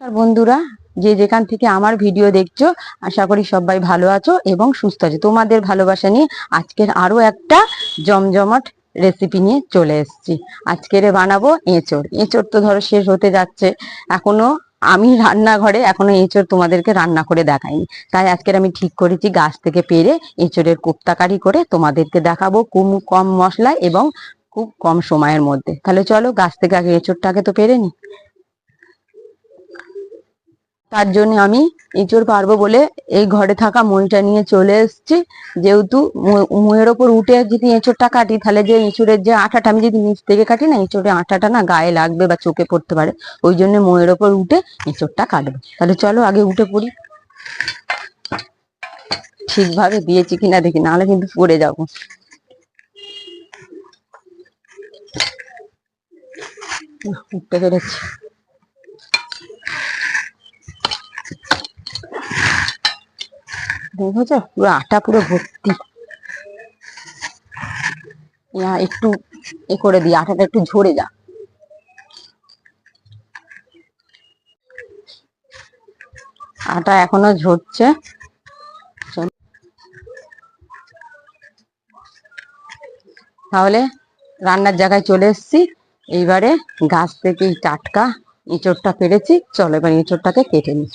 আর বন্ধুরা, যে যেখান থেকে আমার ভিডিও দেখছো, আশা করি সবাই ভালো আছো এবং সুস্থ আছো। তোমাদের ভালোবাসা নিয়ে আজকের আরো একটা জমজমাট রেসিপি নিয়ে চলে এসেছি। আজকের বানাবো এঁচড়। এঁচড় তো ধরো শেষ হতে যাচ্ছে, এখনো আমি রান্নাঘরে এখনো এঁচড় তোমাদেরকে রান্না করে দেখাইনি। তাই আজকের আমি ঠিক করেছি গাছ থেকে পেরে এঁচড়ের কোপ্তাকারি করে তোমাদেরকে দেখাবো, খুব কম মশলায় এবং খুব কম সময়ের মধ্যে। তাহলে চলো গাছ থেকে আগে এঁচড়টাকে তো পেরে নি। তার জন্য আমি এঁচড় পারবো বলে এই ঘরে থাকা মইটা নিয়ে চলে এসেছি। যেহেতু মইয়ের ওপর উঠে যদি এঁচড়টা কাটি, তাহলে যে এঁচড়ের যে আঠাটা, আমি যদি নিচ থেকে কাটি না, এঁচড়ের আঠাটা না গায়ে লাগবে বা চোখে পড়তে পারে। ওই জন্য মইয়ের ওপর উঠে এঁচড়টা কাটবো। তাহলে চলো আগে উঠে পড়ি। ঠিকভাবে দিয়েছি কিনা দেখি, নাহলে কিন্তু পড়ে যাবো। উঠতে পেরেছি। দেখেছো পুরো আটা পুরো ভর্তি। একটু এ করে দিই, আটাটা একটু ঝরে যা। আটা এখনো ঝরছে। তাহলে রান্নার জায়গায় চলে এসেছি। এইবারে গাছ থেকে টাটকা এঁচড়টা পেরেছি, চলো এবার এঁচড়টাকে কেটে নিই।